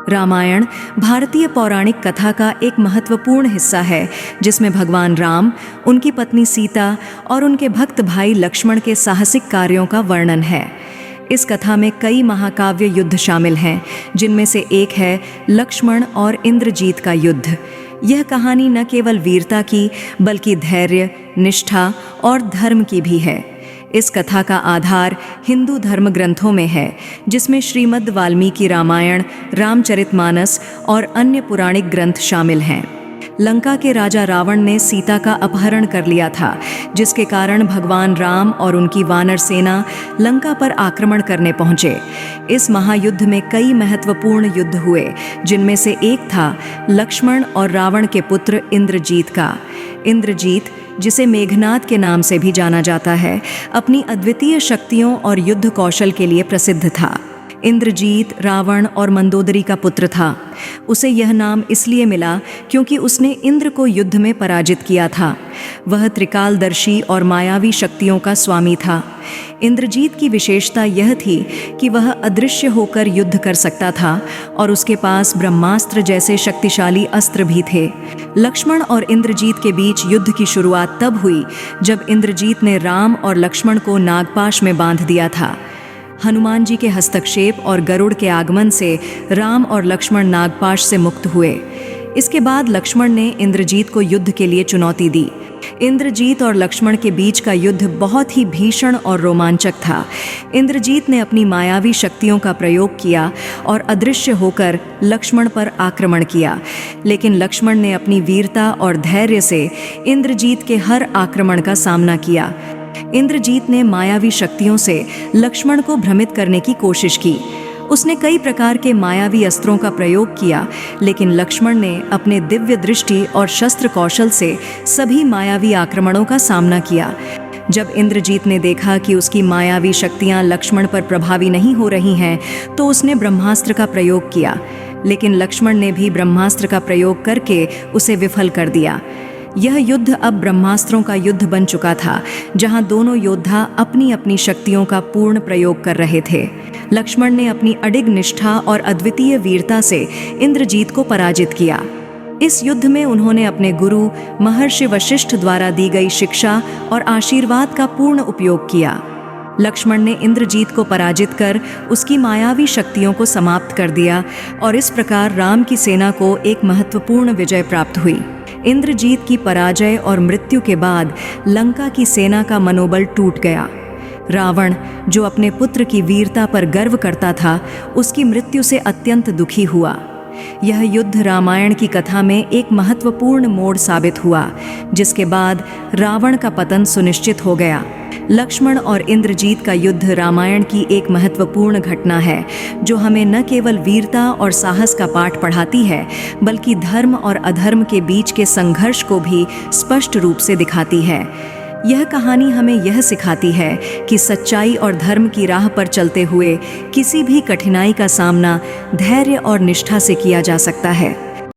रामायण भारतीय पौराणिक कथा का एक महत्वपूर्ण हिस्सा है, जिसमें भगवान राम, उनकी पत्नी सीता और उनके भक्त भाई लक्ष्मण के साहसिक कार्यों का वर्णन है। इस कथा में कई महाकाव्य युद्ध शामिल हैं, जिनमें से एक है लक्ष्मण और इंद्रजीत का युद्ध। यह कहानी न केवल वीरता की, बल्कि धैर्य, निष्ठा और धर्म की भी है। इस कथा का आधार हिंदू धर्म ग्रंथों में है, जिसमें श्रीमद् वाल्मीकि रामायण, रामचरितमानस और अन्य पुराणिक ग्रंथ शामिल हैं। लंका के राजा रावण ने सीता का अपहरण कर लिया था, जिसके कारण भगवान राम और उनकी वानर सेना लंका पर आक्रमण करने पहुंचे। इस महायुद्ध में कई महत्वपूर्ण युद्ध हुए, जिनमें से एक था लक्ष्मण और रावण के पुत्र इंद्रजीत का। इंद्रजीत, जिसे मेघनाद के नाम से भी जाना जाता है, अपनी अद्वितीय शक्तियों और युद्ध कौशल के लिए प्रसिद्ध था। इंद्रजीत रावण और मंदोदरी का पुत्र था। उसे यह नाम इसलिए मिला क्योंकि उसने इंद्र को युद्ध में पराजित किया था। वह त्रिकालदर्शी और मायावी शक्तियों का स्वामी था। इंद्रजीत की विशेषता यह थी कि वह अदृश्य होकर युद्ध कर सकता था और उसके पास ब्रह्मास्त्र जैसे शक्तिशाली अस्त्र भी थे। लक्ष्मण और इंद्रजीत के बीच युद्ध की शुरुआत तब हुई जब इंद्रजीत ने राम और लक्ष्मण को नागपाश में बांध दिया था। हनुमान जी के हस्तक्षेप और गरुड़ के आगमन से राम और लक्ष्मण नागपाश से मुक्त हुए। इसके बाद लक्ष्मण ने इंद्रजीत को युद्ध के लिए चुनौती दी। इंद्रजीत और लक्ष्मण के बीच का युद्ध बहुत ही भीषण और रोमांचक था। इंद्रजीत ने अपनी मायावी शक्तियों का प्रयोग किया और अदृश्य होकर लक्ष्मण पर आक्रमण किया, लेकिन लक्ष्मण ने अपनी वीरता और धैर्य से इंद्रजीत के हर आक्रमण का सामना किया। इंद्रजीत ने मायावी शक्तियों से लक्ष्मण को भ्रमित करने की कोशिश की। उसने कई प्रकार के मायावी अस्त्रों का प्रयोग किया, लेकिन लक्ष्मण ने अपने दिव्य दृष्टि और शस्त्र कौशल से सभी मायावी आक्रमणों का सामना किया। जब इंद्रजीत ने देखा कि उसकी मायावी शक्तियां लक्ष्मण पर प्रभावी नहीं हो रही हैं, तो उसने ब्रह्मास्त्र का प्रयोग किया, लेकिन लक्ष्मण ने भी ब्रह्मास्त्र का प्रयोग करके उसे विफल कर दिया। यह युद्ध अब ब्रह्मास्त्रों का युद्ध बन चुका था, जहां दोनों योद्धा अपनी अपनी शक्तियों का पूर्ण प्रयोग कर रहे थे। लक्ष्मण ने अपनी अडिग निष्ठा और अद्वितीय वीरता से इंद्रजीत को पराजित किया। इस युद्ध में उन्होंने अपने गुरु महर्षि वशिष्ठ द्वारा दी गई शिक्षा और आशीर्वाद का पूर्ण उपयोग किया। लक्ष्मण ने इंद्रजीत को पराजित कर उसकी मायावी शक्तियों को समाप्त कर दिया और इस प्रकार राम की सेना को एक महत्वपूर्ण विजय प्राप्त हुई। इंद्रजीत की पराजय और मृत्यु के बाद लंका की सेना का मनोबल टूट गया। रावण, जो अपने पुत्र की वीरता पर गर्व करता था, उसकी मृत्यु से अत्यंत दुखी हुआ। यह युद्ध रामायण की कथा में एक महत्वपूर्ण मोड़ साबित हुआ, जिसके बाद रावण का पतन सुनिश्चित हो गया। लक्ष्मण और इंद्रजीत का युद्ध रामायण की एक महत्वपूर्ण घटना है, जो हमें न केवल वीरता और साहस का पाठ पढ़ाती है, बल्कि धर्म और अधर्म के बीच के संघर्ष को भी स्पष्ट रूप से दिखाती है। यह कहानी हमें यह सिखाती है कि सच्चाई और धर्म की राह पर चलते हुए किसी भी कठिनाई का सामना धैर्य और निष्ठा से किया जा सकता है।